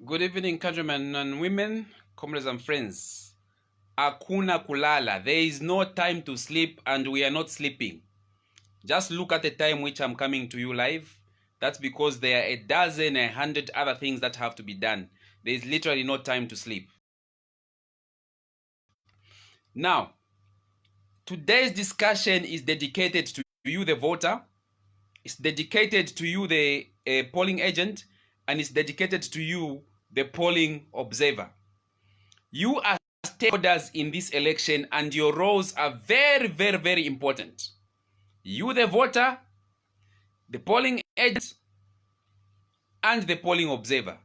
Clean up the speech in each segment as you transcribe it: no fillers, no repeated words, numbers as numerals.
Good evening, countrymen and women, comrades and friends. Hakuna kulala. There is no time to sleep and we are not sleeping. Just look at the time which I'm coming to you live. That's because there are a dozen, 100 other things that have to be done. There is literally no time to sleep. Now, today's discussion is dedicated to you, the voter. It's dedicated to you, the polling agent. And it's dedicated to you, the polling observer. You are stakeholders in this election and your roles are very, very, very important. You, the voter, the polling agent, and the polling observer.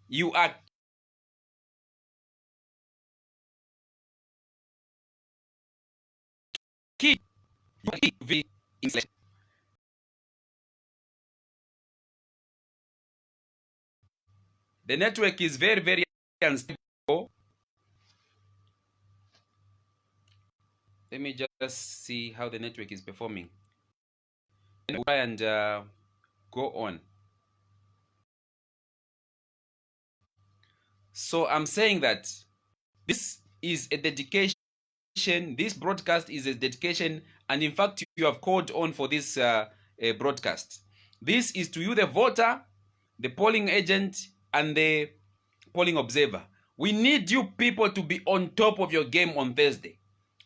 You are key. The network is very, very unstable. Let me just see how the network is performing. And go on. So I'm saying that this is a dedication. This broadcast is a dedication, and in fact, you have called on for this broadcast. This is to you, the voter, the polling agent, and the polling observer. We need you people to be on top of your game on Thursday.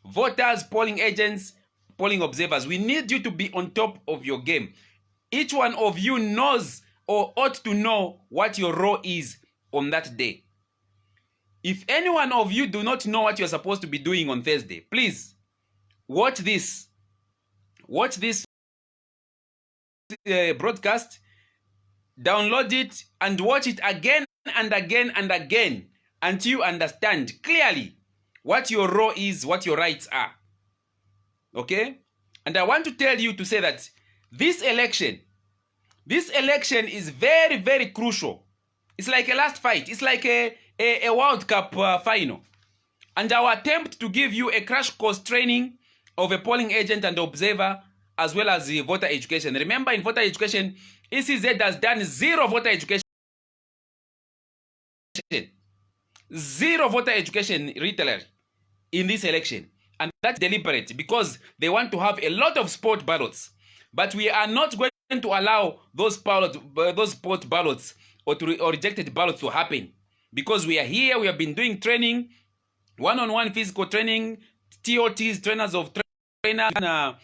Voters, polling agents, polling observers, we need you to be on top of your game. Each one of you knows or ought to know what your role is on that day. If any one of you do not know what you're supposed to be doing on Thursday, please watch this. Watch this broadcast, download it, and watch it again and again and again until you understand clearly what your role is, what your rights are. Okay? And I want to tell you to say that this election is very, very crucial. It's like a last fight. It's like a World Cup final. And our attempt to give you a crash course training of a polling agent and observer as well as the voter education. Remember, in voter education, ECZ has done zero voter education. Zero voter education retailer in this election. And that's deliberate because they want to have a lot of spot ballots. But we are not going to allow those spot ballots or rejected ballots to happen. Because we are here, we have been doing training, one-on-one physical training, TOTs, trainers of trainers,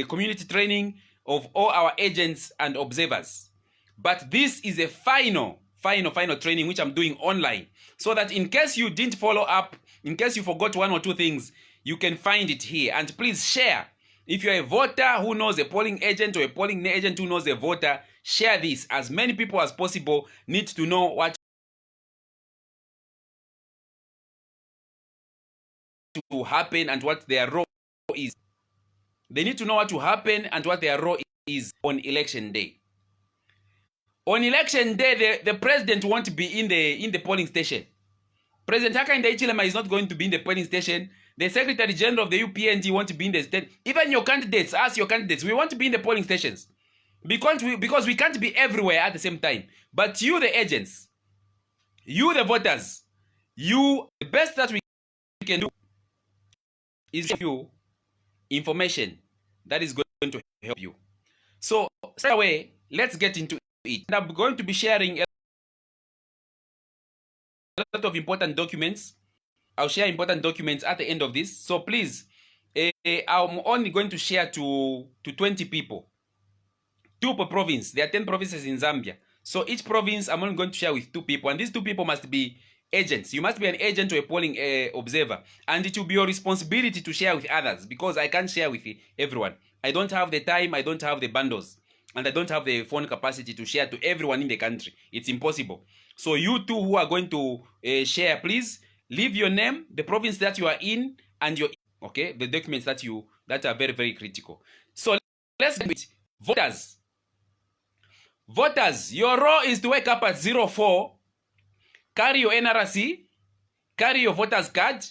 community training of all our agents and observers. But this is a final training which I'm doing online. So that in case you didn't follow up, in case you forgot one or two things, you can find it here. And please share. If you're a voter who knows a polling agent or a polling agent who knows a voter, share this. As many people as possible need to know what to happen and what their role is. They need to know what to happen and what their role is on election day. On election day, the president won't be in the polling station. President Hakainde Hichilema is not going to be in the polling station. The Secretary General of the UPND won't be in the state. Even your candidates, ask your candidates, we want to be in the polling stations. Because we can't be everywhere at the same time. But you, the agents, you, the voters, the best that we can do is give you information that is going to help you. So straight away, let's get into it. And I'm going to be sharing a lot of important documents. I'll share important documents at the end of this. So please, I'm only going to share to 20 people. 2 per province. There are 10 provinces in Zambia. So each province, I'm only going to share with 2 people. And these 2 people must be agents. You must be an agent or a polling observer. And it will be your responsibility to share with others because I can't share with everyone. I don't have the time, I don't have the bundles, and I don't have the phone capacity to share to everyone in the country. It's impossible. So you two who are going to share, please leave your name, the province that you are in, and your the documents that are very, very critical. So let's get it. Voters. Voters, your role is to wake up at 04, carry your NRC, carry your voter's card,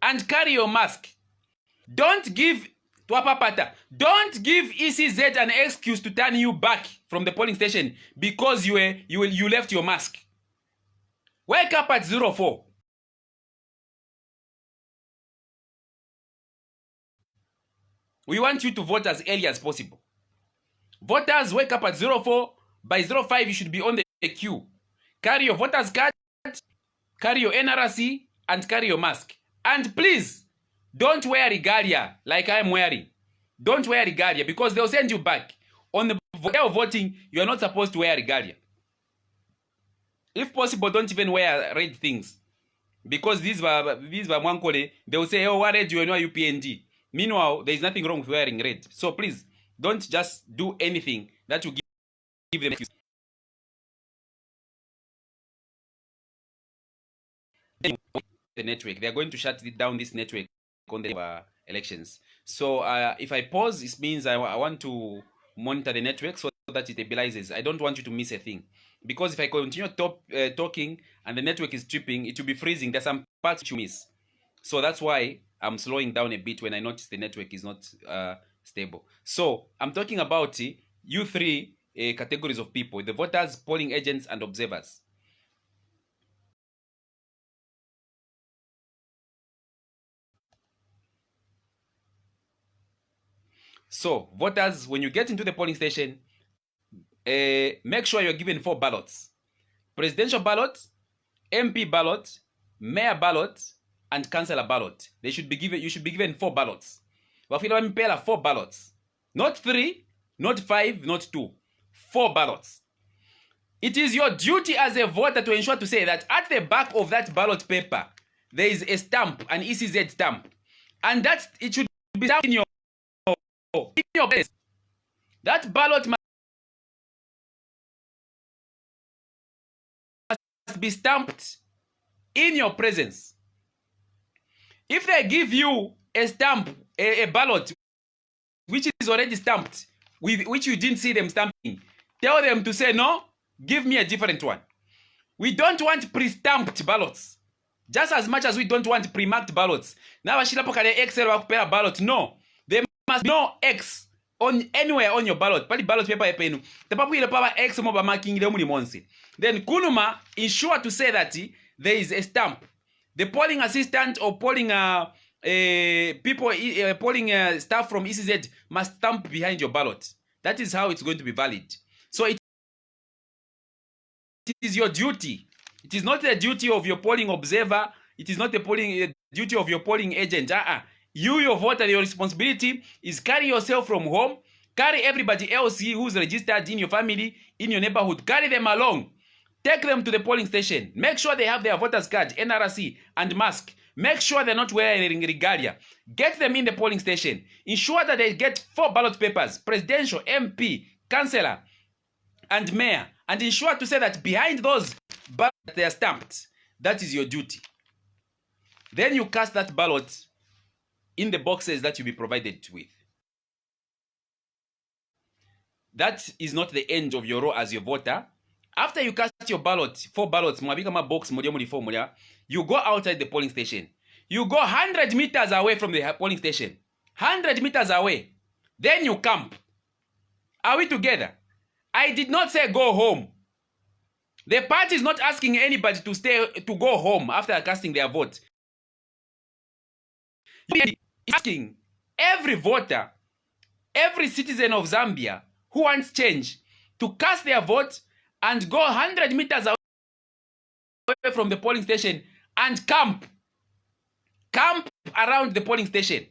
and carry your mask. Don't give ECZ an excuse to turn you back from the polling station because you left your mask. Wake up at 04. We want you to vote as early as possible. Voters, wake up at 04. By 05, you should be on the queue. Carry your voter's card, carry your NRC, and carry your mask. And please, don't wear regalia like I'm wearing. Don't wear regalia because they'll send you back. On the day of voting, you are not supposed to wear regalia. If possible, don't even wear red things. Because these were Mwankole, they will say, oh, what red you are UPNG. Meanwhile, there is nothing wrong with wearing red. So please, don't just do anything that will give them the network. They are going to shut down this network on the elections. So if I pause, it means I want to monitor the network so that it stabilizes. I don't want you to miss a thing. Because if I continue talking and the network is tripping, it will be freezing. There's some parts you miss. So that's why I'm slowing down a bit when I notice the network is not stable. So I'm talking about you three categories of people: the voters, polling agents, and observers. So voters, when you get into the polling station, make sure you're given 4 ballots: presidential ballot, MP ballot, mayor ballot, and councillor ballot. You should be given 4 ballots. 4 ballots. Not 3, not 5, not 2. 4 ballots. It is your duty as a voter to ensure to say that at the back of that ballot paper, there is a stamp, an ECZ stamp. And that it should be stamped in your place. That ballot must be stamped in your presence. If they give you a stamp, a ballot, which is already stamped, which you didn't see them stamping, tell them to say, no, give me a different one. We don't want pre-stamped ballots. Just as much as we don't want pre-marked ballots. Now, Excel ballot. No. There must be no X on anywhere on your ballot. Ballot paper epenu. The paper X marking then Kunuma ensure to say that there is a stamp. The polling assistant or polling polling staff from ECZ must stamp behind your ballot. That is how it's going to be valid. So it is your duty. It is not the duty of your polling observer. It is not the duty of your polling agent. You, your voter, your responsibility is carry yourself from home, carry everybody else who's registered in your family, in your neighborhood, carry them along. Take them to the polling station. Make sure they have their voter's card, NRC, and mask. Make sure they're not wearing regalia. Get them in the polling station. Ensure that they get 4 ballot papers: presidential, MP, councillor, and mayor. And ensure to say that behind those ballots they are stamped. That is your duty. Then you cast that ballot in the boxes that you'll be provided with. That is not the end of your role as your voter. After you cast your ballot, 4 ballots, box, you go outside the polling station. You go 100 meters away from the polling station. 100 meters away. Then you camp. Are we together? I did not say go home. The party is not asking anybody to go home after casting their vote. It's asking every voter, every citizen of Zambia who wants change to cast their vote and go 100 meters away from the polling station and camp. Camp around the polling station.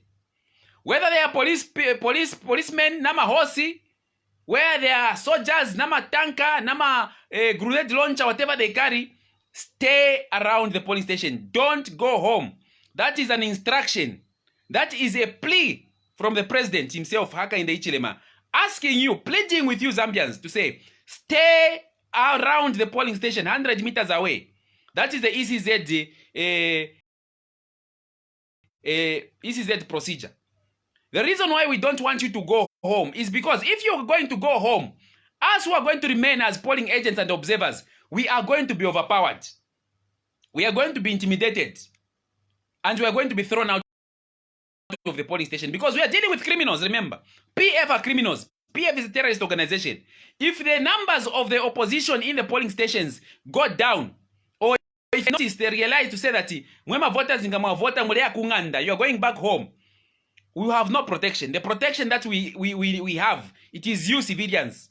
Whether they are policemen, nama hosi, where they are soldiers, nama tanker, nama grenade launcher, whatever they carry, stay around the polling station. Don't go home. That is an instruction. That is a plea from the president himself, Hakainde Hichilema, asking you, pleading with you Zambians to say, stay around the polling station, 100 meters away. That is the ECZ procedure. The reason why we don't want you to go home is because if you're going to go home, us who are going to remain as polling agents and observers, we are going to be overpowered. We are going to be intimidated. And we are going to be thrown out of the polling station because we are dealing with criminals, remember. PF are criminals. PF is a terrorist organization. If the numbers of the opposition in the polling stations go down, or if notice, they realize to say that mwema voters ingamwa vota mulea kunganda, you are going back home. We have no protection. The protection that we have, it is you civilians.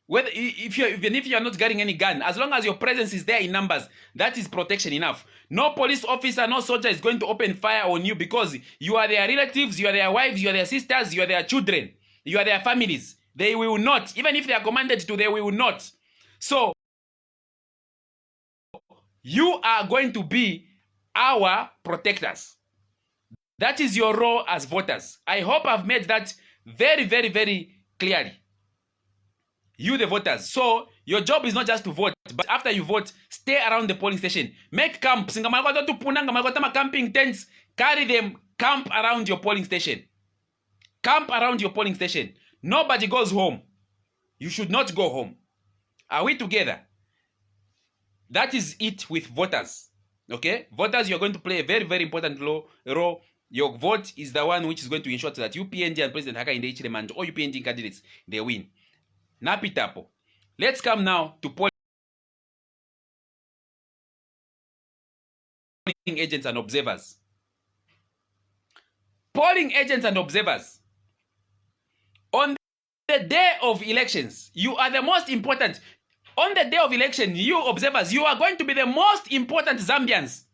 Whether even if you are not getting any gun, as long as your presence is there in numbers, that is protection enough. No police officer, no soldier is going to open fire on you because you are their relatives, you are their wives, you are their sisters, you are their children, you are their families. They will not, even if they are commanded to, they will not. So you are going to be our protectors. That is your role as voters. I hope I've made that very, very, very clearly. You, the voters. So your job is not just to vote, but after you vote, stay around the polling station. Make camps. Camping tents. Carry them. Camp around your polling station. Camp around your polling station. Nobody goes home. You should not go home. Are we together? That is it with voters. Okay? Voters, you're going to play a very, very important role. Your vote is the one which is going to ensure that UPND and President Haka in the Ichilema and all UPND candidates, they win. Napitapo. Let's come now to polling agents and observers. Polling agents and observers. On the day of elections, you are the most important. On the day of election, you observers, you are going to be the most important Zambians.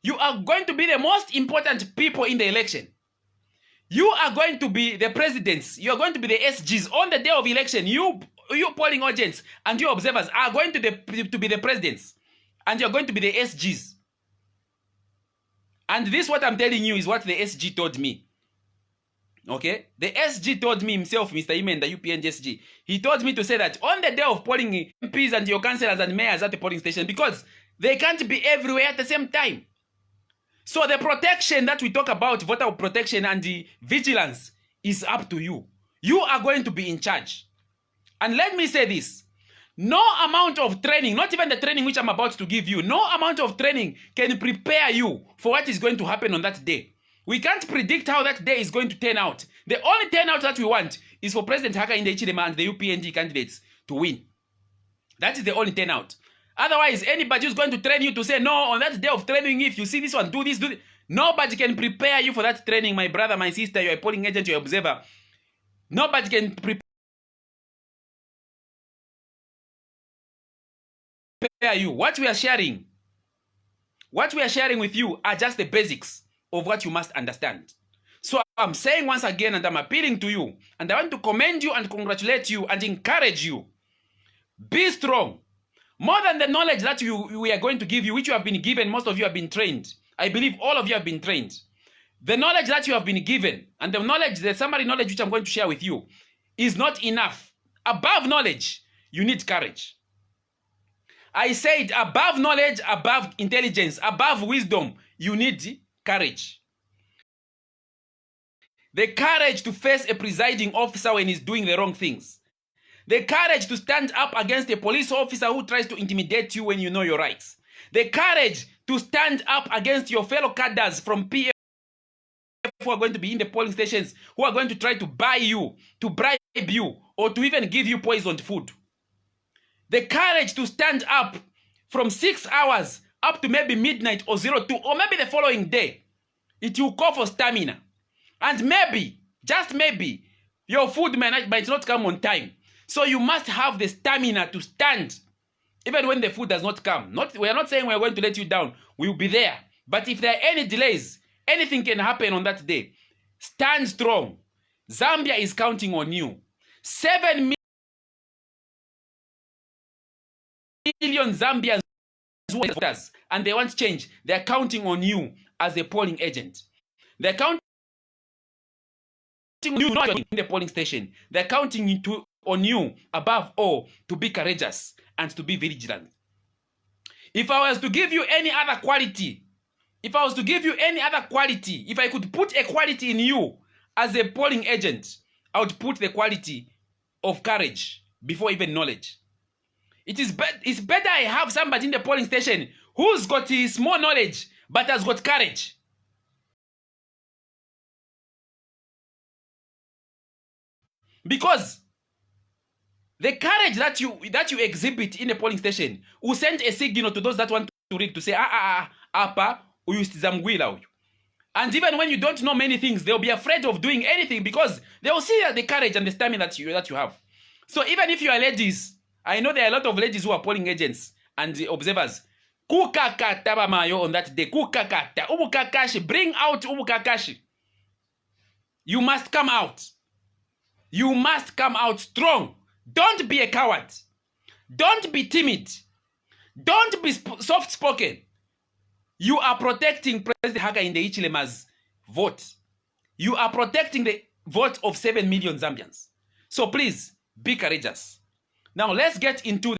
You are going to be the most important people in the election. You are going to be the presidents. You are going to be the SGs. On the day of election, you polling agents and you observers are going to be the presidents. And you're going to be the SGs. And this, what I'm telling you, is what the SG told me. Okay? The SG told me himself, Mr. Imen, the UPN SG. He told me to say that on the day of polling MPs and your councillors and mayors at the polling station, because they can't be everywhere at the same time. So the protection that we talk about, voter protection and the vigilance, is up to you. You are going to be in charge. And let me say this. No amount of training, not even the training which I'm about to give you, no amount of training can prepare you for what is going to happen on that day. We can't predict how that day is going to turn out. The only turnout that we want is for President Haka in the Ichilema and the UPND candidates to win. That is the only turnout. Otherwise, anybody who's going to train you to say, no, on that day of training, if you see this one, do this, do this. Nobody can prepare you for that training, my brother, my sister, you're a polling agent, you're an observer. Nobody can prepare you. What we are sharing with you are just the basics of what you must understand. So I'm saying once again, and I'm appealing to you, and I want to commend you and congratulate you and encourage you. Be strong. More than the knowledge that we are going to give you, which you have been given, most of you have been trained. I believe all of you have been trained. The knowledge that you have been given, and the summary knowledge which I'm going to share with you, is not enough. Above knowledge, you need courage. I said above knowledge, above intelligence, above wisdom, you need courage. The courage to face a presiding officer when he's doing the wrong things. The courage to stand up against a police officer who tries to intimidate you when you know your rights. The courage to stand up against your fellow cadres from PF who are going to be in the polling stations, who are going to try to buy you, to bribe you, or to even give you poisoned food. The courage to stand up from 6 hours up to maybe midnight or 02, or maybe the following day. It will call for stamina. And maybe, just maybe, your food might not come on time. So you must have the stamina to stand, even when the food does not come. We are not saying we are going to let you down. We will be there. But if there are any delays, anything can happen on that day. Stand strong. Zambia is counting on you. 7 million Zambians who are voters and they want change. They are counting on you as a polling agent. They are counting on you not in the polling station. They are counting on you, above all, to be courageous and to be vigilant. If I was to give you any other quality, if I could put a quality in you as a polling agent, I would put the quality of courage before even knowledge. It's better I have somebody in the polling station who's got small knowledge but has got courage. Because the courage that you exhibit in the polling station will send a signal to those that want to rig to say, apa, uyustizamgwila. And even when you don't know many things, they'll be afraid of doing anything because they will see the courage and the stamina that you have. So even if you are ladies, I know there are a lot of ladies who are polling agents and observers. Kukakata bamayo on that day. Kukakata. Ubukakashi. Bring out ubukakashi. You must come out. You must come out strong. Don't be a coward. Don't be timid. Don't be soft-spoken. You are protecting President Hakainde Hichilema's vote. You are protecting the vote of 7 million Zambians. So please, be courageous. Now let's get into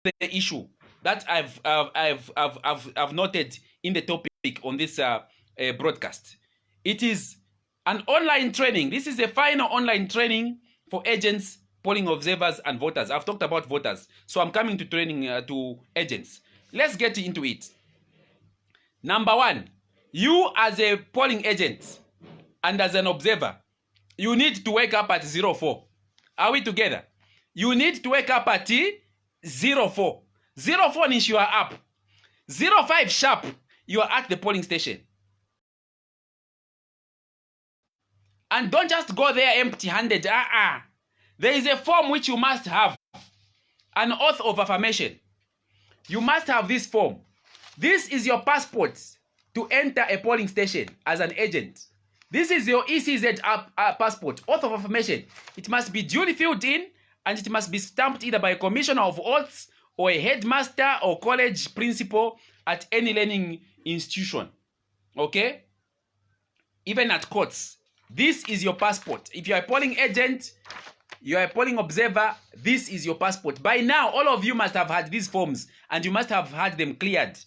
the issue that I've noted in the topic on this broadcast. It is an online training. This is the final online training for agents, polling observers, and voters. I've talked about voters, so I'm coming to training to agents. Let's get into it. Number one, you as a polling agent and as an observer, you need to wake up at 04. Are we together? You need to wake up at 04. 04 means you are up. 05 sharp, you are at the polling station. And don't just go there empty-handed. There is a form which you must have. An oath of affirmation. You must have this form. This is your passport to enter a polling station as an agent. This is your ECZ passport, oath of affirmation. It must be duly filled in and it must be stamped either by a commissioner of oaths or a headmaster or college principal at any learning institution. Okay? Even at courts. This is your passport. If you are a polling agent, you are a polling observer, this is your passport. By now, all of you must have had these forms and you must have had them cleared.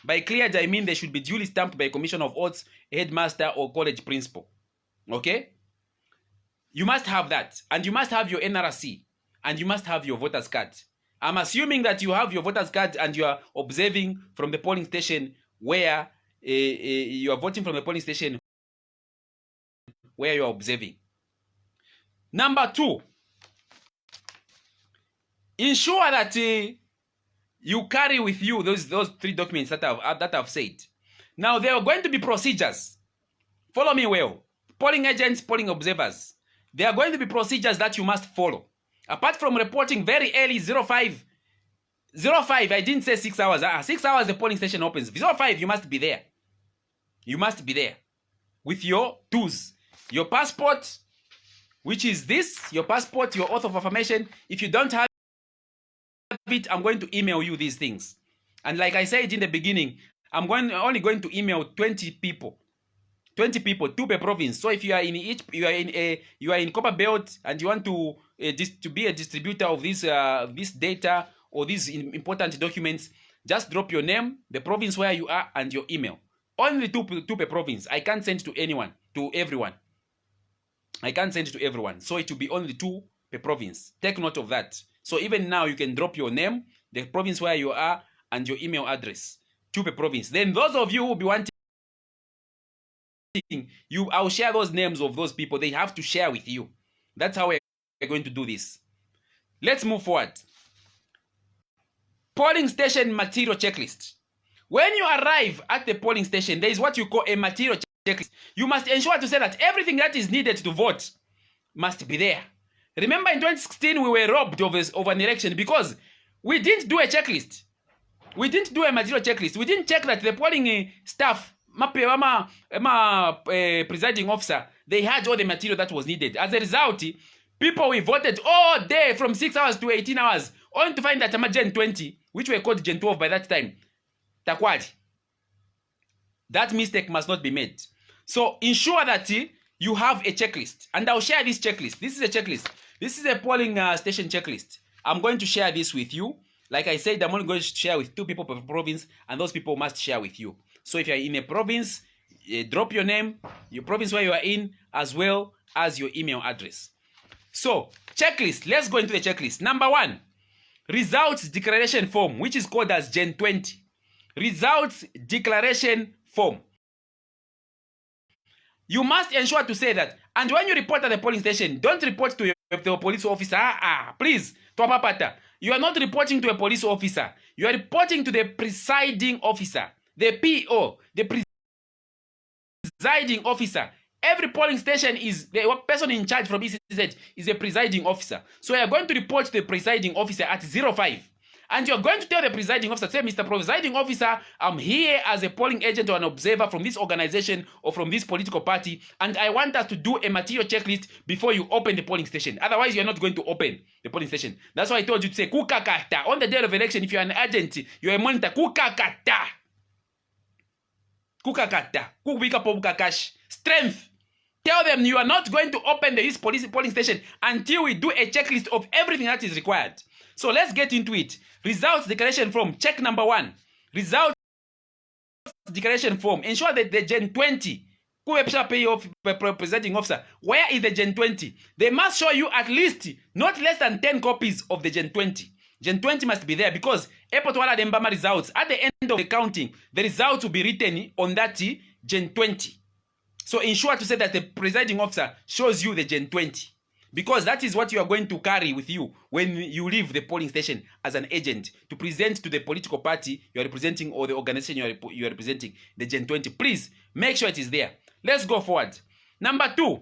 By cleared, I mean they should be duly stamped by a commission of oaths, headmaster, or college principal. Okay? You must have that. And you must have your NRC. And you must have your voter's card. I'm assuming that you have your voter's card and you are observing from the polling station where you are voting from the polling station where you are observing. Number two, ensure that you carry with you those 3 documents that I've said. Now, there are going to be procedures. Follow me well. Polling agents, polling observers. There are going to be procedures that you must follow. Apart from reporting very early, 05, I didn't say 6 hours. 6 hours the polling station opens. 05, you must be there. You must be there with your tools. Your passport, which is this, your passport, your oath of affirmation. If you don't have it, I'm going to email you these things. And like I said in the beginning, I'm only going to email 20 people. 20 people, 2 per province. So if you are in you are in Copper Belt and you want to be a distributor of this data or these important documents, just drop your name, the province where you are, and your email. Only 2 per province. I can't send to anyone, to everyone. I can't send to everyone. So it will be only 2 per province. Take note of that. So even now you can drop your name, the province where you are, and your email address. 2 per province. Then those of you who will be wanting, I'll share those names of those people. They have to share with you. That's how we're going to do this. Let's move forward. Polling station material checklist. When you arrive at the polling station, there is what you call a material checklist. You must ensure to say that everything that is needed to vote must be there. Remember in 2016, we were robbed of an election because we didn't do a checklist. We didn't do a material checklist. We didn't check that the polling staff, presiding officer, they had all the material that was needed. As a result, people we voted all day from 6 hours to 18 hours, only to find that Gen 20, which were called Gen 12 by that time, takwadi. That mistake must not be made. So ensure that you have a checklist. And I'll share this checklist. This is a checklist. This is a polling station checklist. I'm going to share this with you. Like I said, I'm only going to share with 2 people per province, and those people must share with you. So if you're in a province, drop your name, your province where you are in, as well as your email address. So, checklist. Let's go into the checklist. Number 1, results declaration form, which is called as Gen 20. Results declaration form. You must ensure to say that. And when you report at the polling station, don't report to the police officer. Please, you are not reporting to a police officer. You are reporting to the presiding officer, the PO, the presiding officer. Every polling station is the person in charge from ECZ is a presiding officer. So you are going to report to the presiding officer at 05. And you're going to tell the presiding officer, say, Mr. Presiding Officer, I'm here as a polling agent or an observer from this organization or from this political party, and I want us to do a material checklist before you open the polling station. Otherwise, you're not going to open the polling station. That's why I told you to say, kukakata. On the day of election, if you're an agent, you're a monitor, kukakata. Kukakata. Kukubika pobukakash. Strength. Tell them you are not going to open the polling station until we do a checklist of everything that is required. So let's get into it. Results declaration form, check number 1. Results declaration form. Ensure that the Gen 20, presiding officer, where is the Gen 20? They must show you at least not less than 10 copies of the Gen 20. Gen 20 must be there because Epotwala Dembama results, at the end of the counting, the results will be written on that Gen 20. So ensure to say that the presiding officer shows you the Gen 20. Because that is what you are going to carry with you when you leave the polling station as an agent to present to the political party you are representing or the organization you are representing, the Gen 20. Please make sure it is there. Let's go forward. Number 2,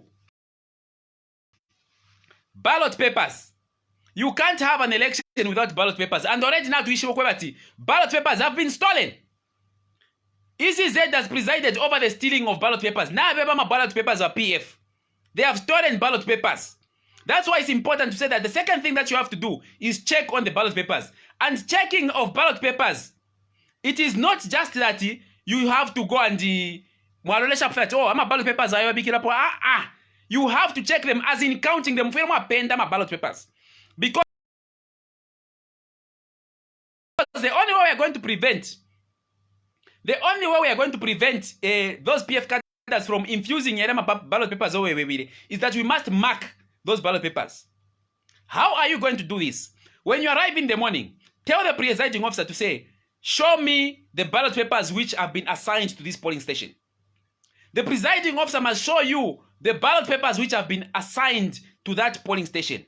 ballot papers. You can't have an election without ballot papers. And already now to issue ballot papers have been stolen. ECZ has presided over the stealing of ballot papers. Now my ballot papers are PF. They have stolen ballot papers. That's why it's important to say that the second thing that you have to do is check on the ballot papers. And checking of ballot papers, it is not just that you have to go and oh, I'm a ballot papers. You have to check them as in counting them. Ballot papers. Because the only way we are going to prevent those PF cadres from infusing ballot papers is that we must mark those ballot papers. How are you going to do this? When you arrive in the morning, tell the presiding officer to say, show me the ballot papers which have been assigned to this polling station. The presiding officer must show you the ballot papers which have been assigned to that polling station.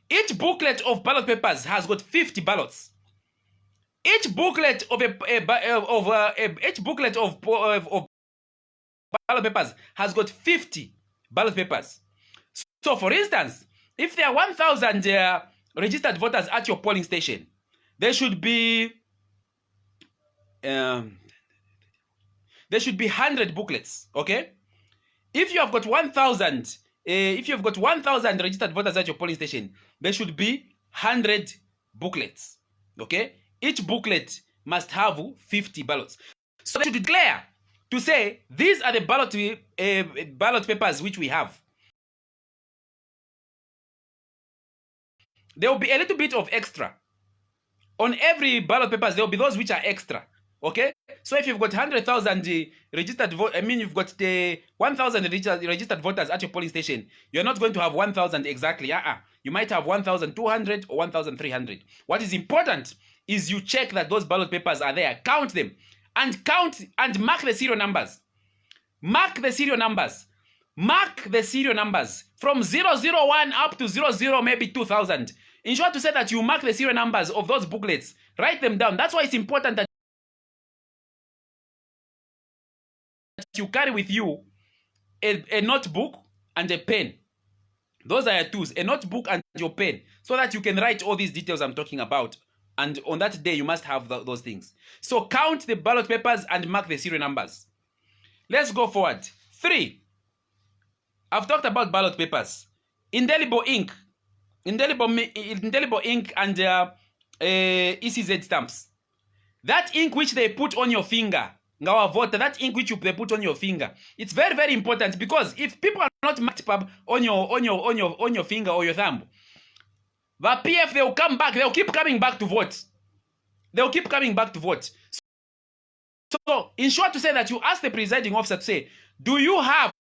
Each booklet of ballot papers has got 50 ballots. Each booklet of ballot papers has got 50 ballot papers. So, for instance, if there are 1,000 registered voters at your polling station, there should be 100 booklets. Okay, if you have got 1,000, registered voters at your polling station, there should be 100 booklets. Okay, each booklet must have 50 ballots. So they should declare to say these are the ballot papers which we have. There will be a little bit of extra. On every ballot papers, there will be those which are extra. Okay? So if you've got 100,000 registered voters, you've got 1,000 registered voters at your polling station, you're not going to have 1,000 exactly. You might have 1,200 or 1,300. What is important is you check that those ballot papers are there. Count them. And mark the serial numbers. Mark the serial numbers. Mark the serial numbers. From 001 up to 00, maybe 2,000. Ensure to say that you mark the serial numbers of those booklets. Write them down. That's why it's important that you carry with you a notebook and a pen. Those are your tools. A notebook and your pen. So that you can write all these details I'm talking about. And on that day, you must have those things. So count the ballot papers and mark the serial numbers. Let's go forward. 3. I've talked about ballot papers. Indelible ink. Indelible ink and ECZ stamps. That ink which they put on your finger, that ink which they put on your finger, it's very, very important because if people are not marked on your finger or your thumb, the PF, they will come back. They will keep coming back to vote. They will keep coming back to vote. So, in short, to say that you ask the presiding officer to say, do you have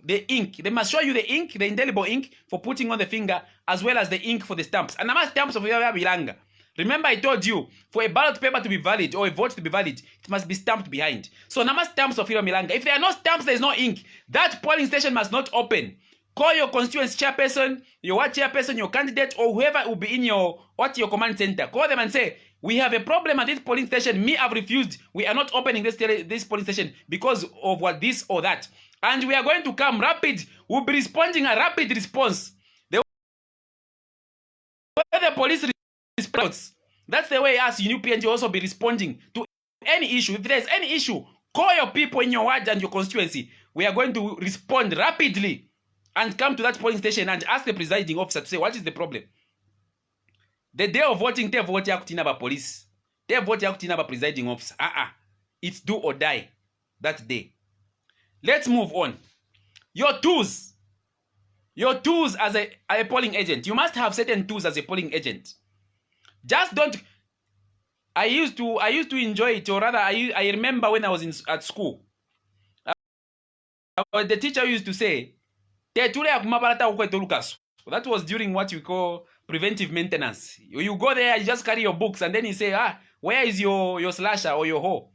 the ink? They must show you the ink, the indelible ink for putting on the finger, as well as the ink for the stamps. And nama stamps of Bilanga. Remember, I told you, for a ballot paper to be valid or a vote to be valid, it must be stamped behind. So nama stamps of Milanga. If there are no stamps, there is no ink. That polling station must not open Call your constituency chairperson, your ward chairperson, your candidate, or whoever will be in your command center. Call them and say, we have a problem at this polling station. Me, I've refused. We are not opening this polling station because of what this or that. And we are going to come rapid. We'll be responding a rapid response. The way the police responds, that's the way us in UPNG also be responding to any issue. If there's any issue, call your people in your ward and your constituency. We are going to respond rapidly and come to that polling station and ask the presiding officer to say, what is the problem? The day of voting, they vote yakutina police. They vote yakutina presiding officer. It's do or die that day. Let's move on. Your tools as a polling agent. You must have certain tools as a polling agent. Just don't. I used to enjoy it, or rather, I remember when I was at school. The teacher used to say, that was during what you call preventive maintenance. You go there, you just carry your books, and then you say, where is your slasher or your hoe?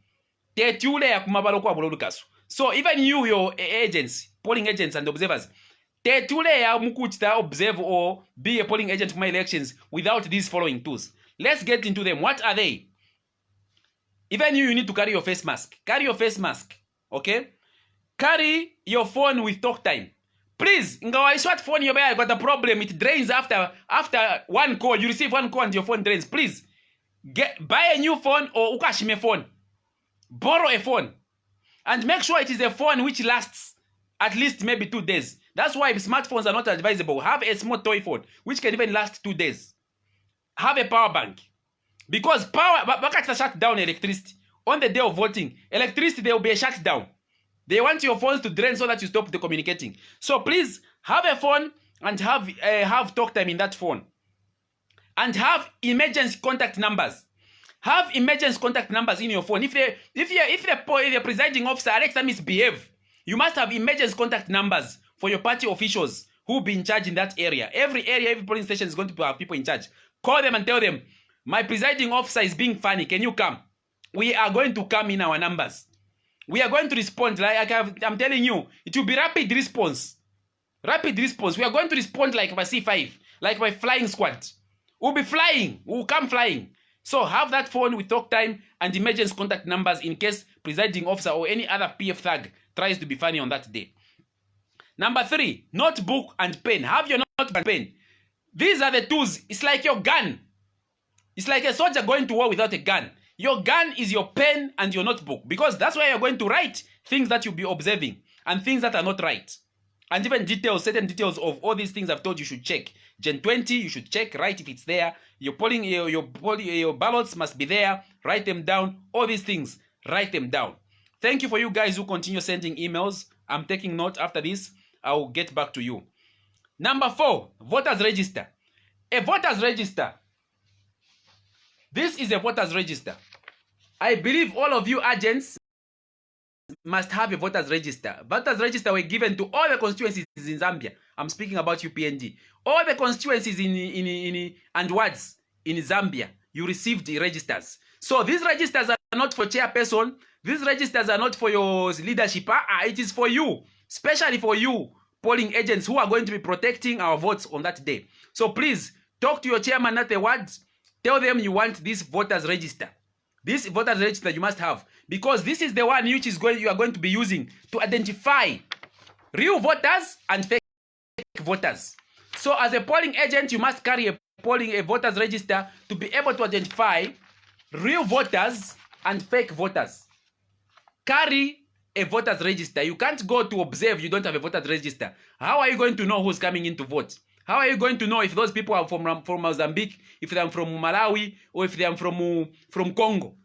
So even you, your agents, polling agents and observers, observe or be a polling agent for my elections without these following tools. Let's get into them. What are they? Even you need to carry your face mask. Carry your face mask. Okay? Carry your phone with talk time. Please, ngawa short phone you got a problem. It drains after one call. You receive one call and your phone drains. Please, buy a new phone or ukashime phone. Borrow a phone. And make sure it is a phone which lasts at least maybe 2 days. That's why smartphones are not advisable. Have a small toy phone which can even last 2 days. Have a power bank. Because power, bakata shut down electricity. On the day of voting, electricity, there will be a shutdown. They want your phones to drain so that you stop the communicating. So please, have a phone and have talk time in that phone. And have emergency contact numbers. Have emergency contact numbers in your phone. If the presiding officer Alexa misbehave, you must have emergency contact numbers for your party officials who will be in charge in that area. Every polling station is going to have people in charge. Call them and tell them, my presiding officer is being funny. Can you come? We are going to come in our numbers. We are going to respond. Like I'm telling you, it will be rapid response. Rapid response. We are going to respond like my C5, like my flying squad. We'll be flying. We'll come flying. So have that phone with talk time and emergency contact numbers in case presiding officer or any other PF thug tries to be funny on that day. Number 3, notebook and pen. Have your notebook and pen. These are the tools. It's like your gun. It's like a soldier going to war without a gun. Your gun is your pen and your notebook, because that's where you're going to write things that you'll be observing and things that are not right. And even details, certain details of all these things I've told you should check. Gen 20, you should check, write if it's there. Your polling, your ballots must be there. Write them down. All these things, write them down. Thank you for you guys who continue sending emails. I'm taking note. After this, I'll get back to you. Number 4, voters register. A voters register. This is a voters register. I believe all of you agents must have a voters register. Voters register were given to all the constituencies in Zambia. I'm speaking about UPNG. All the constituencies and wards in Zambia, you received the registers. So these registers are not for chairperson. These registers are not for your leadership. It is for you, especially for you polling agents who are going to be protecting our votes on that day. So please talk to your chairman at the wards. Tell them you want this voters register. This voters register you must have, because this is the one which you are going to be using to identify real voters and fake voters. So as a polling agent, you must carry a voters register to be able to identify real voters and fake voters. Carry a voters register. You can't go to observe, you don't have a voters register. How are you going to know who's coming in to vote? How are you going to know if those people are from Mozambique, if they are from Malawi, or if they are from Congo?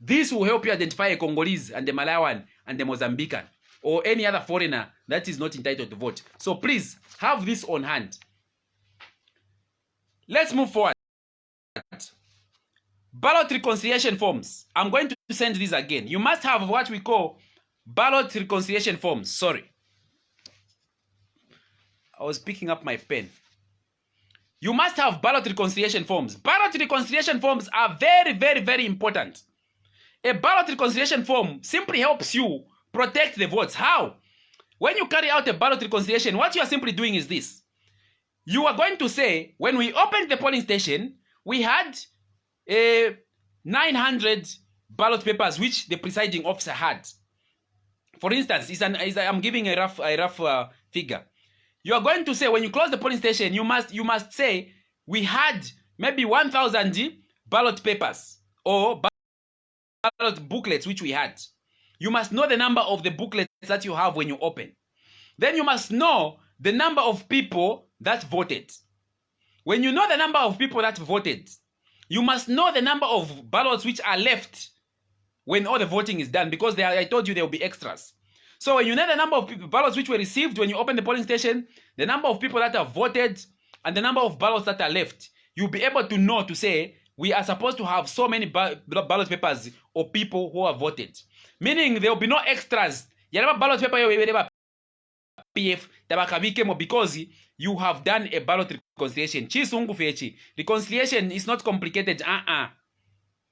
This will help you identify a Congolese and the Malawian and the Mozambican, or any other foreigner that is not entitled to vote. So please have this on hand. Let's move forward. Ballot reconciliation forms. I'm going to send these again. You must have what we call ballot reconciliation forms. Sorry. I was picking up my pen. You must have ballot reconciliation forms. Ballot reconciliation forms are very, very, very important. A ballot reconciliation form simply helps you protect the votes. How? When you carry out a ballot reconciliation, what you are simply doing is this. You are going to say, when we opened the polling station, we had 900 ballot papers which the presiding officer had. For instance, I'm giving a rough figure. You are going to say, when you close the polling station, you must say, we had maybe 1,000 ballot papers or ballot booklets which we had. You must know the number of the booklets that you have when you open. Then you must know the number of people that voted. When you know the number of people that voted, you must know the number of ballots which are left when all the voting is done, because I told you there will be extras. So when you know the number of ballots which were received when you open the polling station, the number of people that have voted, and the number of ballots that are left, you'll be able to know to say, we are supposed to have so many ballot papers or people who have voted. Meaning there will be no extras. Ballot paper because you have done a ballot reconciliation. Reconciliation is not complicated.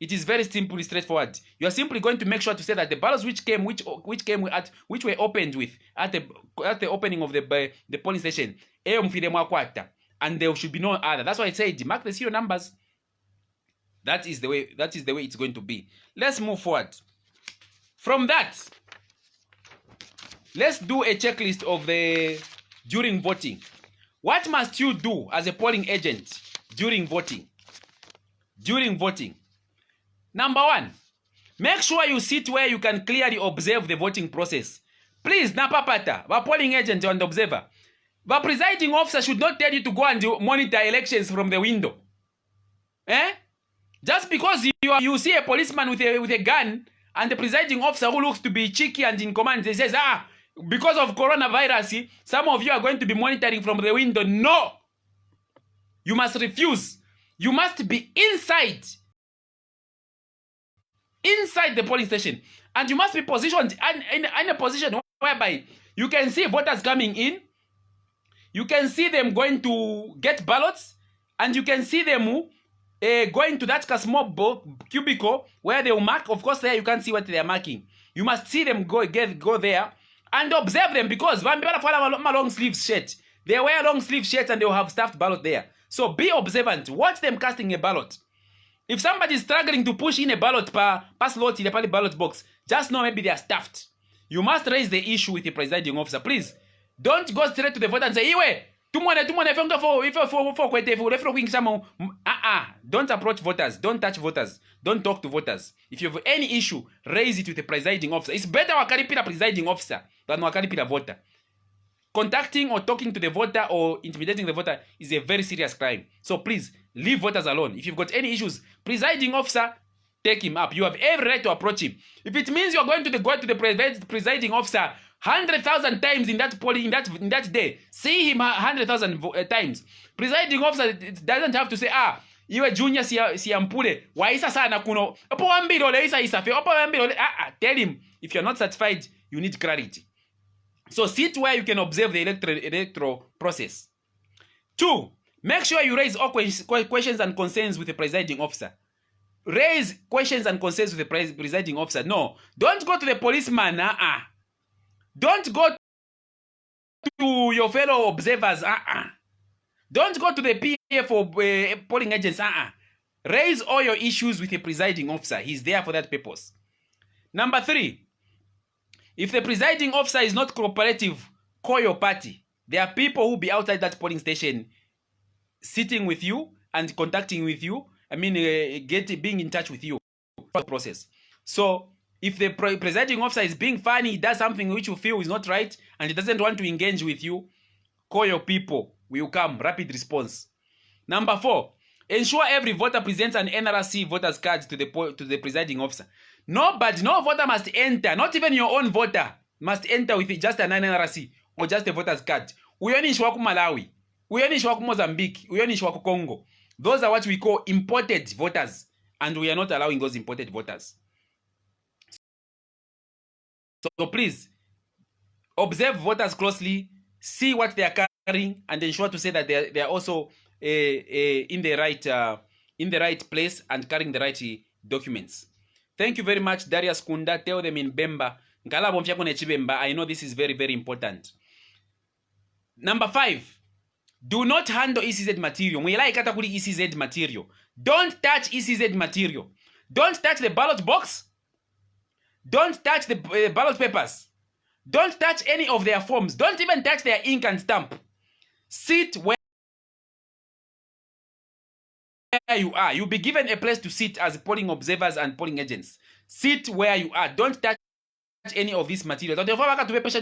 It is very simple, straightforward. You are simply going to make sure to say that the ballots which were opened with at the opening of the polling station, and there should be no other. That's why I said mark the serial numbers. That is the way it's going to be. Let's move forward. From that, let's do a checklist of the during voting. What must you do as a polling agent during voting? During voting. Number one, make sure you sit where you can clearly observe the voting process. Please, napapata, the polling agent and observer. The presiding officer should not tell you to go and monitor elections from the window. Just because you see a policeman with a gun and the presiding officer who looks to be cheeky and in command, he says, because of coronavirus, some of you are going to be monitoring from the window. No! You must refuse. You must be inside the polling station. And you must be positioned in a position whereby you can see voters coming in, you can see them going to get ballots, and you can see them going to that small cubicle where they will mark. Of course, there you can't see what they are marking. You must see them go there and observe them, because long sleeve shirt. They wear long sleeve shirts and they will have stuffed ballot there. So be observant. Watch them casting a ballot. If somebody is struggling to push in a ballot pass lot in the ballot box, just know maybe they are stuffed. You must raise the issue with the presiding officer. Please, don't go straight to the voter and say, don't approach voters. Don't touch voters. Don't talk to voters. If you have any issue, raise it with the presiding officer. It's better wakalipira presiding officer than wakalipira voter. Contacting or talking to the voter or intimidating the voter is a very serious crime. So please, leave voters alone. If you've got any issues, presiding officer, take him up. You have every right to approach him. If it means you're going to go to the presiding officer 100,000 times in that polling in that day, see him 100,000 times. Presiding officer doesn't have to say, iwe junior siyampule waisa sana kuno opo wambilo leisa isafe opo wambilo tell him, if you're not satisfied, you need clarity. So sit where you can observe the electoral process. 2, make sure you raise all questions and concerns with the presiding officer. Raise questions and concerns with the presiding officer. No, don't go to the policeman. Don't go to your fellow observers. Don't go to the PA for polling agents. Raise all your issues with the presiding officer. He's there for that purpose. Number 3, if the presiding officer is not cooperative, call your party. There are people who will be outside that polling station sitting with you and contacting with you. Being in touch with you. Process. So if the presiding officer is being funny, does something which you feel is not right, and he doesn't want to engage with you, call your people. We will come. Rapid response. Number 4, ensure every voter presents an NRC voter's card to the presiding officer. No voter must enter, not even your own voter must enter with just an NRC or just a voter's card. Uyonishwa ku Malawi, uyonishwa ku Mozambique, uyonishwa ku Congo. Those are what we call imported voters, and we are not allowing those imported voters. So please, observe voters closely, see what they are carrying, and ensure to say that they are also in the right place and carrying the right documents. Thank you very much, Darius Kunda. Tell them in Bemba I know this is very, very important. Number 5, do not handle ECZ material. Mwelaikata kuli ECZ material. Don't touch ECZ material. Don't touch the ballot box. Don't touch the ballot papers. Don't touch any of their forms. Don't even touch their ink and stamp. Sit where you are. You'll be given a place to sit as polling observers and polling agents. Sit where you are. Don't touch any of this material.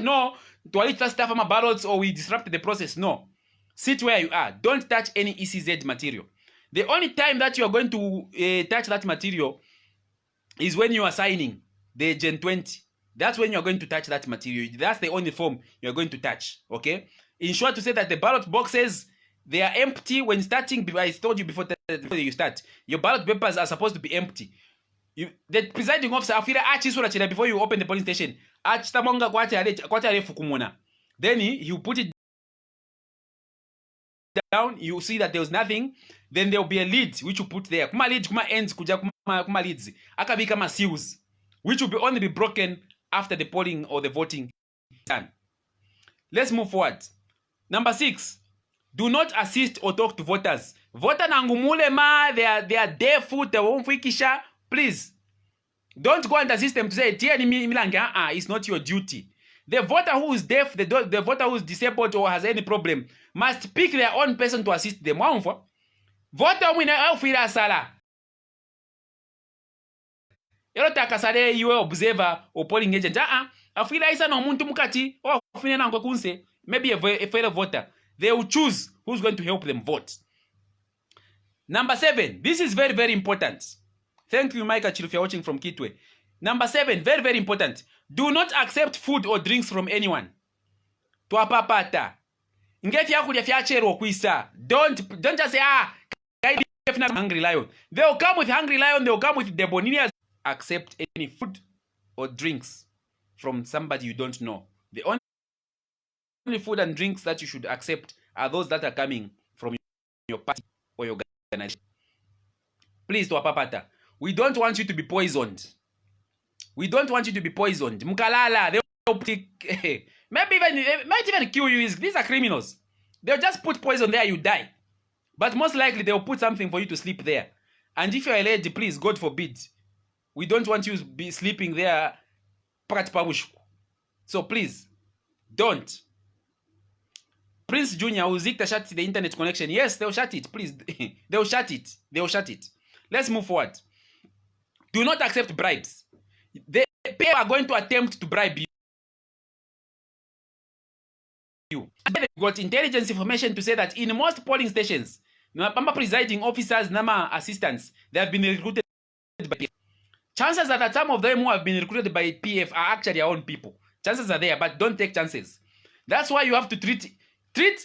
No, to stuff on ballots or we disrupt the process. No. Sit where you are. Don't touch any ECZ material. The only time that you are going to touch that material is when you are signing the Gen 20. That's when you are going to touch that material. That's the only form you are going to touch. Okay? In short, to say that the ballot boxes, they are empty when starting. I told you before you start. Your ballot papers are supposed to be empty. The presiding officer, before you open the polling station, then he will put it down. You will see that there was nothing. Then there will be a lid which you put there. Kuma lid, kuma ends, kuma lids. Akabi kama seals, which will only be broken after the polling or the voting is done. Let's move forward. Number 6, do not assist or talk to voters. Voter nangumule ma, they are deaf, they won't fikisha. Please, don't go and assist them to say, it's not your duty. The voter who is deaf, the voter who is disabled or has any problem, must pick their own person to assist them. Voter mwina ofira sala. Erotaka sale you observer or polling agent. Afila isa no muntu mukati or ofine nango kunse. Maybe a fellow voter. They will choose who's going to help them vote. Number 7. This is very, very important. Thank you, Mike Achille, if you're watching from Kitwe. Number 7, very, very important. Do not accept food or drinks from anyone. Tuapapata. Don't just say, hungry lion. They will come with hungry lion, they will come with deboninias. Accept any food or drinks from somebody you don't know. The only food and drinks that you should accept are those that are coming from your party or your organization. Please, Tuapapata. We don't want you to be poisoned. We don't want you to be poisoned. Mukalala, they might even kill you. These are criminals. They'll just put poison there, you die. But most likely they'll put something for you to sleep there. And if you're a lady, please, God forbid, we don't want you to be sleeping there. So please, don't. Prince Junior will shut the internet connection. Yes, they'll shut it. Please, they'll shut it. They'll shut it. Let's move forward. Do not accept bribes. They are going to attempt to bribe you. They got intelligence information to say that in most polling stations, Pamba presiding officers, Nama assistants, they have been recruited by PF. Chances are that some of them who have been recruited by PF are actually our own people. Chances are there, but don't take chances. That's why you have to treat the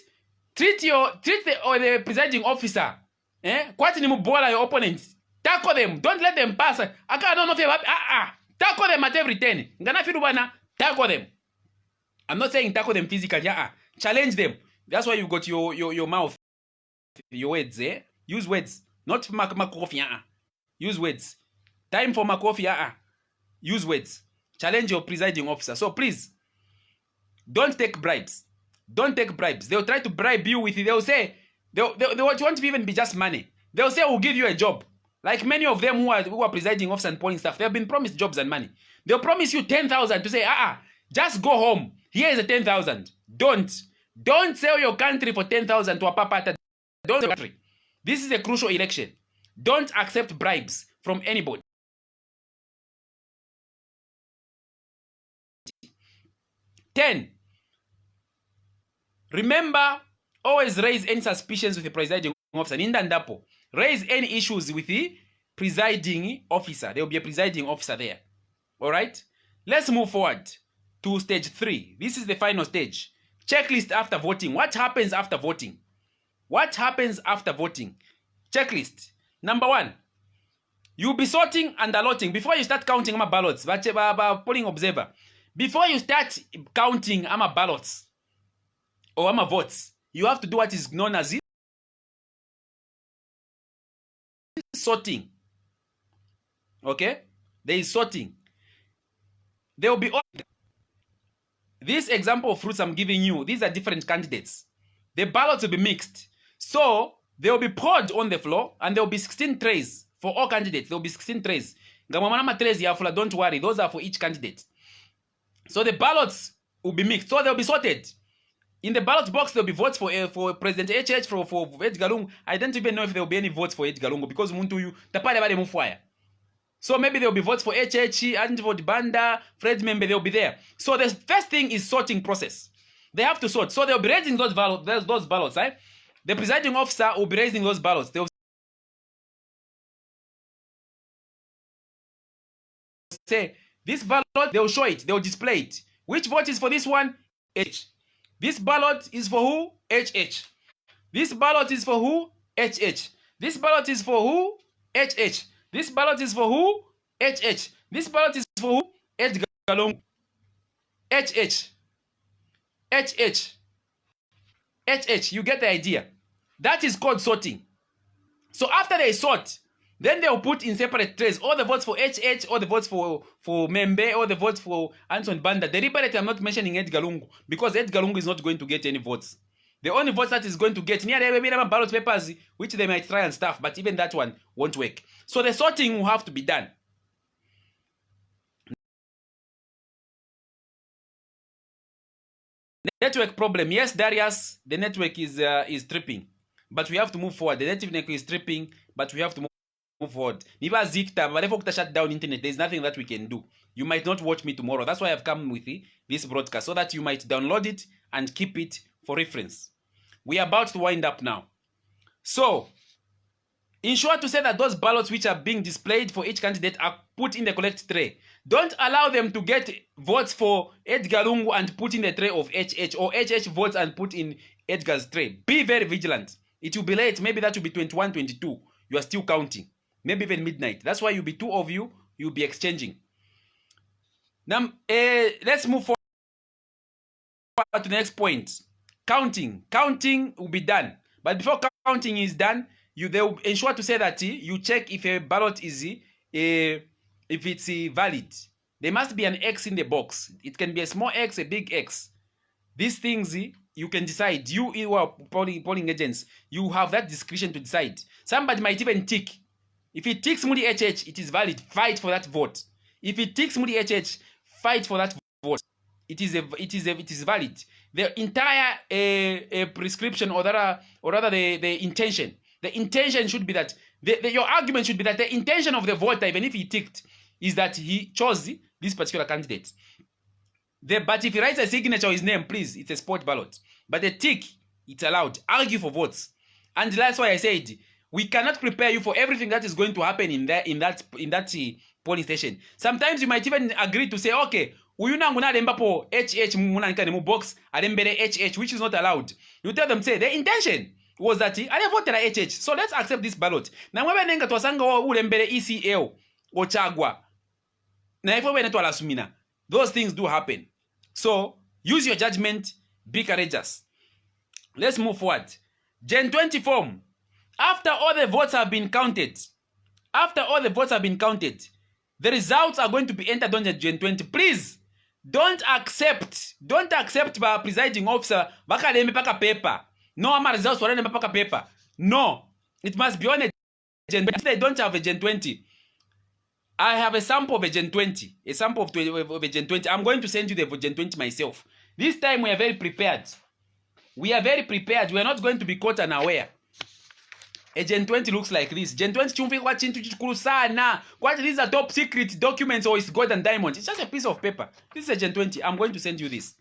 presiding officer. Quite your opponents. Tackle them. Don't let them pass. I don't know if you have. Tackle them at every 10. Tackle them. I'm not saying tackle them physically. Challenge them. That's why you got your mouth. Your words. Use words. Not coffee. Use words. Time for coffee. Use words. Challenge your presiding officer. So please, don't take bribes. Don't take bribes. They'll try to bribe you with it. They'll say, they won't even be just money. They'll say, we'll give you a job. Like many of them who are presiding officers and polling staff, they have been promised jobs and money. They'll promise you 10,000 to say, just go home. Here is a 10,000. Don't sell your country for 10,000 to a papata. Don't sell your country. This is a crucial election. Don't accept bribes from anybody. 10. Remember, always raise any suspicions with the presiding officer. Nindandapo. Raise any issues with the presiding officer. There will be a presiding officer there. Alright? Let's move forward to stage 3. This is the final stage. Checklist after voting. What happens after voting? What happens after voting? Checklist. Number 1. You'll be sorting and allotting. Before you start counting ballots, polling observer. Before you start counting ballots or votes, you have to do what is known as sorting. Okay? There is sorting. There will be this example of fruits I'm giving you. These are different candidates. The ballots will be mixed. So they will be poured on the floor, and there will be 16 trays for all candidates. There will be 16 trays. Don't worry, those are for each candidate. So the ballots will be mixed. So they'll be sorted. In the ballot box, there'll be votes for President HH, for Edgar Lungu. I don't even know if there will be any votes for Edgar Lungu because so maybe there will be votes for HH, Antivot Banda, Fred Member, they'll be there. So the first thing is sorting process. They have to sort. So they'll be raising those ballots, right? The presiding officer will be raising those ballots. They'll say, this ballot, they'll show it, they'll display it. Which vote is for this one? H. This ballot is for who? HH. This ballot is for who? HH. This ballot is for who? HH. This ballot is for who? HH. This ballot is for who? Edgar Lungu. HH. HH. HH. You get the idea. That is called sorting. So after they sort, then they'll put in separate trays all the votes for HH, all the votes for Membe, all the votes for Anton Banda. Deliberately, I'm not mentioning Edgar Lungu because Edgar Lungu is not going to get any votes. The only votes that is going to get near the ballot papers, which they might try and stuff, but even that one won't work. So the sorting will have to be done. Network problem. Yes, Darius, the network is tripping, but we have to move forward. The network is tripping, but we have to move forward. Shut down internet. There's nothing that we can do. You might not watch me tomorrow. That's why I've come with this broadcast, so that you might download it and keep it for reference. We are about to wind up now. So, ensure to say that those ballots which are being displayed for each candidate are put in the correct tray. Don't allow them to get votes for Edgar Lungu and put in the tray of HH, or HH votes and put in Edgar's tray. Be very vigilant. It will be late. Maybe that will be 21, 22. You are still counting. Maybe even midnight. That's why you'll be two of you. You'll be exchanging. Now, let's move forward to the next point. Counting. Counting will be done. But before counting is done, they will ensure to say that you check if a ballot is if it's valid. There must be an X in the box. It can be a small X, a big X. These things you can decide. You are polling agents. You have that discretion to decide. Somebody might even tick. If it ticks Mudi HH, it is valid. Fight for that vote. If it ticks Mudi HH, fight for that vote. It is valid. The entire prescription, or rather the intention. The intention should be that your argument should be that the intention of the voter, even if he ticked, is that he chose this particular candidate. But if he writes a signature or his name, please, it's a sport ballot. But the tick, it's allowed. Argue for votes, and that's why I said we cannot prepare you for everything that is going to happen in that polling station. Sometimes you might even agree to say, okay, HH box HH, which is not allowed. You tell them, say the intention was that I voted HH, so let's accept this ballot. Now when nenga twasanga ulembere ECL or chagwa na ifo bene twalasumina, those things do happen. So use your judgment, be courageous. Let's move forward. Gen 20 form. After all the votes have been counted, the results are going to be entered on the Gen 20. Please don't accept by presiding officer bakalembe paka paper. No, ama results for paka paper. No, it must be on a Gen 20. If they don't have a Gen 20, I have a sample of a Gen 20. A sample of a Gen 20. I'm going to send you the Gen 20 myself. This time we are very prepared. We are not going to be caught unaware. A Gen 20 looks like this. Gen 20 chumvikwa chintu chikulu sana. What these are top secret documents, or it's gold and diamond. It's just a piece of paper. This is a Gen 20. I'm going to send you this.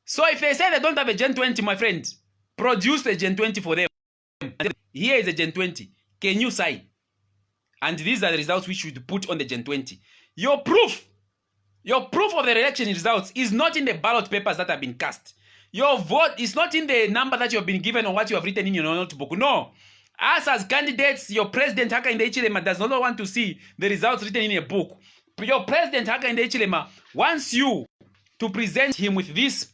So if they say they don't have a Gen 20, my friend, produce the Gen 20 for them. Here is a Gen 20. Can you sign? And these are the results we should put on the Gen 20. Your proof of the election results is not in the ballot papers that have been cast. Your vote is not in the number that you have been given or what you have written in your notebook. No. Us as candidates, your president Hakainde Hichilema does not want to see the results written in a book. Your president Hakainde Hichilema wants you to present him with this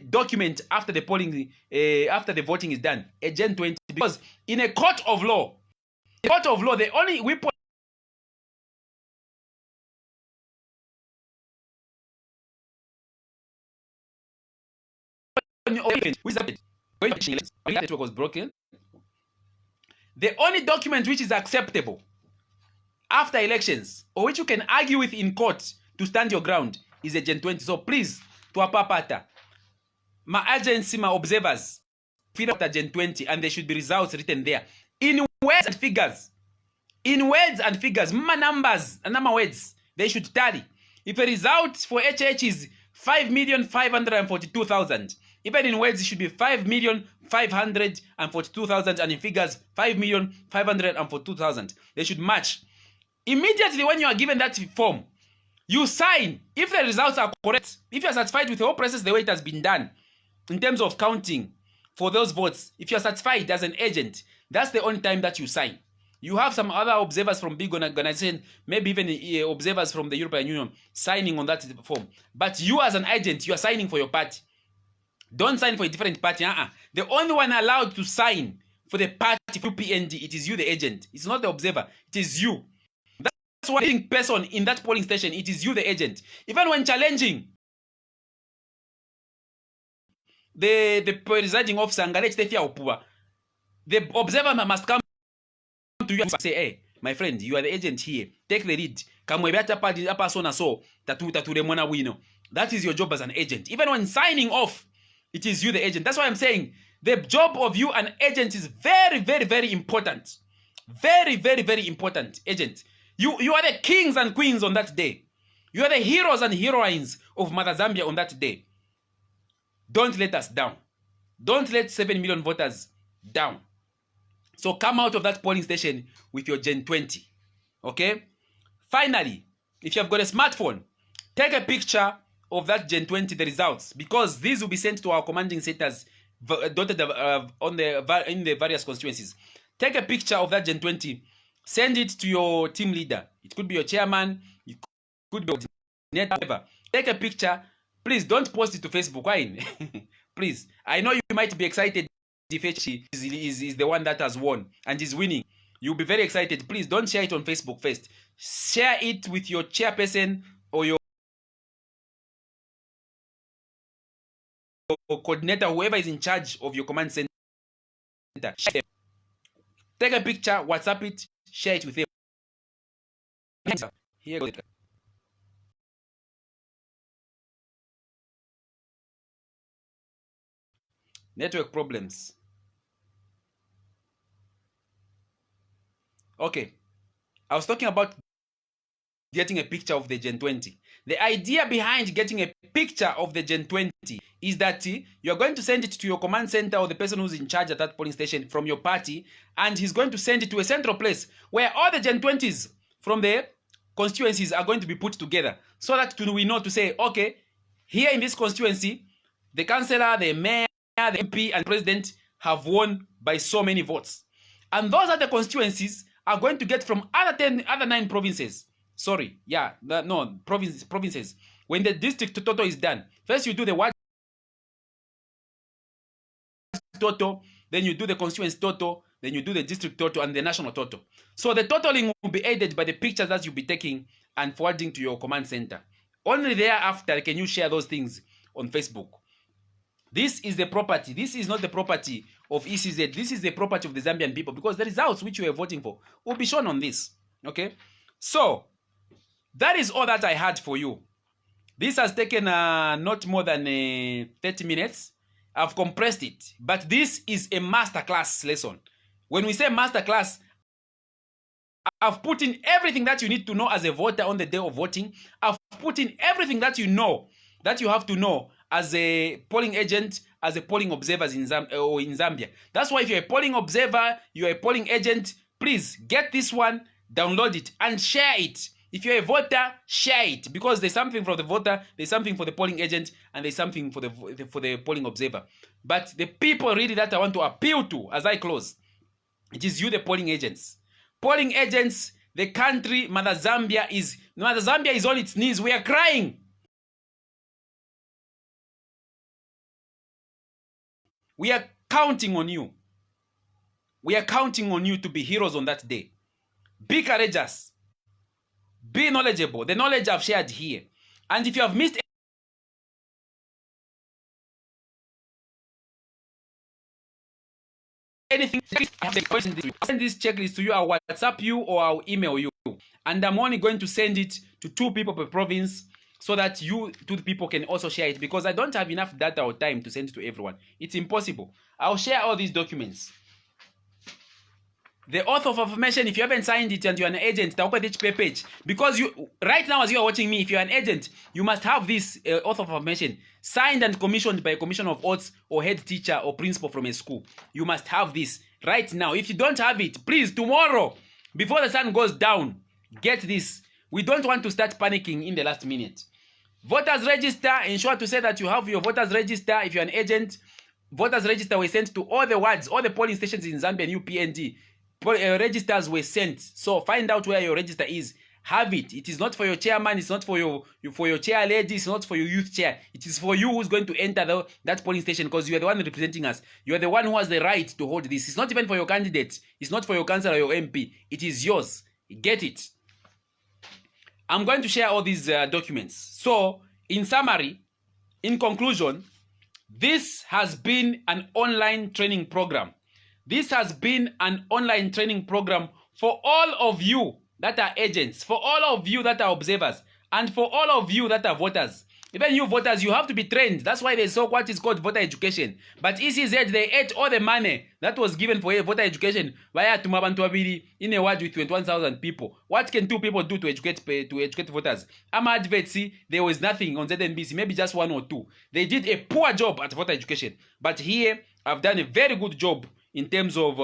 document after the polling, after the voting is done, a Gen 20. Because in a court of law, the only weapon which network was broken. The only document which is acceptable after elections, or which you can argue with in court to stand your ground, is a Gen 20. So please, to apapata, my agency, my observers, fill out a Gen 20, and there should be results written there in words and figures. In words and figures, numbers and number words, they should tally. If a result for HH is 5,542,000, even in words it should be 5,542,000, and in figures 5,542,000. They should match. Immediately when you are given that form, you sign. If the results are correct, if you are satisfied with the whole process the way it has been done, in terms of counting for those votes, if you are satisfied as an agent, that's the only time that you sign. You have some other observers from big organizations, maybe even observers from the European Union signing on that form. But you as an agent, you are signing for your party. Don't sign for a different party. The only one allowed to sign for the party for PND, it is you, the agent. It's not the observer. It is you. That's why the person in that polling station, it is you, the agent. Even when challenging the presiding officer, the observer must come to you and say, hey, my friend, you are the agent here. Take the lead. That is your job as an agent. Even when signing off, it is you, the agent. That's why I'm saying the job of you, an agent, is very, very, very important. Very, very, very important, agent. You are the kings and queens on that day. You are the heroes and heroines of Mother Zambia on that day. Don't let us down. Don't let 7 million voters down. So come out of that polling station with your Gen 20. Okay? Finally, if you have got a smartphone, take a picture of that Gen 20, the results, because these will be sent to our commanding centers dotted in the various constituencies. Take a picture of that Gen 20, send it to your team leader. It could be your chairman, it could be your whatever. Take a picture. Please don't post it to Facebook. Why? Please. I know you might be excited if he is the one that has won and is winning. You'll be very excited. Please don't share it on Facebook first. Share it with your chairperson or your coordinator, whoever is in charge of your command center. Take a picture, WhatsApp it, share it with them. Here goes. Network problems. Okay. I was talking about getting a picture of the Gen 20. The idea behind getting a picture of the Gen 20 is that you're going to send it to your command center or the person who's in charge at that polling station from your party, and he's going to send it to a central place where all the Gen 20s from the constituencies are going to be put together, so that we know to say, okay, here in this constituency, the councillor, the mayor, the MP, and president have won by so many votes. And those are the constituencies are going to get from other 9 provinces. Sorry, yeah, no, provinces. When the district total is done, first you do the ward total, then you do the constituency total, then you do the district total and the national total. So the totaling will be aided by the pictures that you'll be taking and forwarding to your command center. Only thereafter can you share those things on Facebook. This is the property. This is not the property of ECZ. This is the property of the Zambian people, because the results which you are voting for will be shown on this. Okay? So, that is all that I had for you. This has taken not more than 30 minutes. I've compressed it. But this is a masterclass lesson. When we say masterclass, I've put in everything that you need to know as a voter on the day of voting. I've put in everything that you know, that you have to know as a polling agent, as a polling observer in Zambia. That's why if you're a polling observer, you're a polling agent, please get this one, download it, and share it. If you're a voter, share it, because there's something for the voter, there's something for the polling agent, and there's something for the polling observer. But the people really that I want to appeal to as I close, it is you, the polling agents. Polling agents, the country, Mother Zambia is on its knees. We are crying. We are counting on you. We are counting on you to be heroes on that day. Be courageous. Be knowledgeable. The knowledge I've shared here. And if you have missed anything, I send this checklist to you. I'll WhatsApp you or I'll email you. And I'm only going to send it to 2 people per province so that you 2 people can also share it, because I don't have enough data or time to send it to everyone. It's impossible. I'll share all these documents. The oath of affirmation, if you haven't signed it and you're an agent, page, because you right now as you are watching me, if you're an agent, you must have this oath of affirmation signed and commissioned by a commission of oaths or head teacher or principal from a school. You must have this right now. If you don't have it, please, tomorrow, before the sun goes down, get this. We don't want to start panicking in the last minute. Voters register, ensure to say that you have your voters register. If you're an agent, voters register were sent to all the wards, all the polling stations in Zambia and UPND. Registers were sent. So find out where your register is. Have it. It is not for your chairman. It's not for your chair lady. It's not for your youth chair. It is for you who's going to enter that polling station, because you are the one representing us. You are the one who has the right to hold this. It's not even for your candidate. It's not for your councillor or your MP. It is yours. Get it. I'm going to share all these documents. So, in summary, in conclusion, this has been an online training program. This has been an online training program for all of you that are agents, for all of you that are observers, and for all of you that are voters. Even you voters, you have to be trained. That's why they saw what is called voter education. But ECZ, they ate all the money that was given for voter education via Tumabantuabiri in a ward with 21,000 people. What can 2 people do to educate voters? I'm advocacy, there was nothing on ZNBC, maybe just 1 or 2. They did a poor job at voter education. But here, I've done a very good job in terms of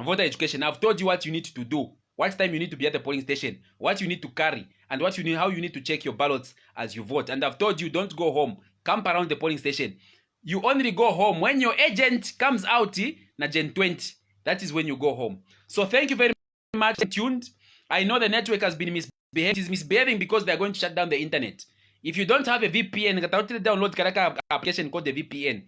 voter education. I've told you what you need to do, what time you need to be at the polling station, what you need to carry, and what you need, how you need to check your ballots as you vote. And I've told you, don't go home. Camp around the polling station. You only go home when your agent comes out na Gen 20. That is when you go home. So thank you very much. Tuned. I know the network has been misbehaving. It is misbehaving because they are going to shut down the internet. If you don't have a VPN, download Karaka application called the VPN.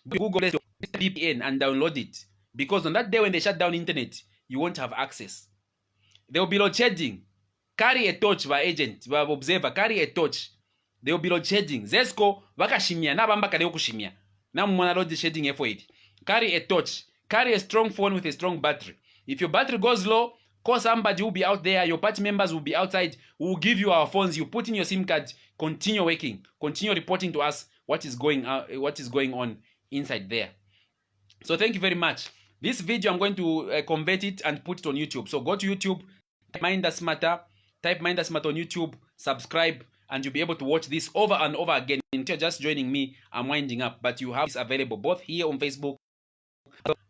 Google VPN and download it, because on that day when they shut down internet, you won't have access. There will be load shedding. Carry a torch by agent, by observer. Carry a torch. There will be load shedding. Zesko vakashimia na bamba kale okushimia. Na mwana load shedding for it. Carry a torch. Carry a strong phone with a strong battery. If your battery goes low, call somebody who will be out there. Your party members will be outside. We will give you our phones. You put in your SIM card. Continue working. Continue reporting to us what is going on inside there. So thank you very much. This video, I'm going to convert it and put it on YouTube. So go to YouTube, type Mainda Simataa on YouTube, subscribe, and you'll be able to watch this over and over again. If you're just joining me, I'm winding up, but you have this available both here on Facebook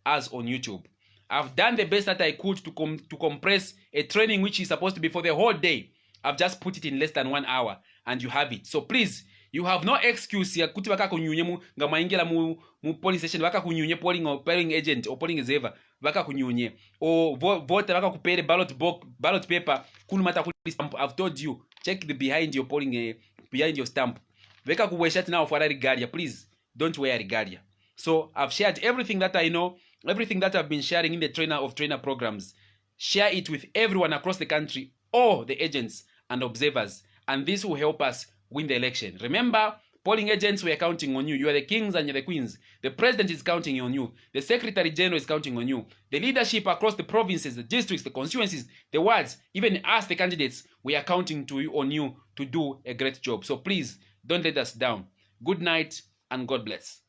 as on YouTube. I've done the best that I could to compress a training which is supposed to be for the whole day. I've just put it in less than 1 hour, and you have it. So please, you have no excuse ya kuti vaka kunyunye mu ngamaingira mu polling station vaka kunyunye polling agent or polling observer vaka kunyunye or voter vaka kupere ballot paper kunumata kuli stamp. I've told you, check the behind your polling behind your stamp. Veka kuwesha now for regalia. Please don't wear regalia. So I've shared everything that I know, everything that I've been sharing in the trainer programs. Share it with everyone across the country, all the agents and observers, and this will help us win the election. Remember, polling agents were counting on you. You are the kings and you're the queens. The president is counting on you. The secretary general is counting on you. The leadership across the provinces, the districts, the constituencies, the wards, even us, the candidates, we are counting on you to do a great job. So please, don't let us down. Good night and God bless.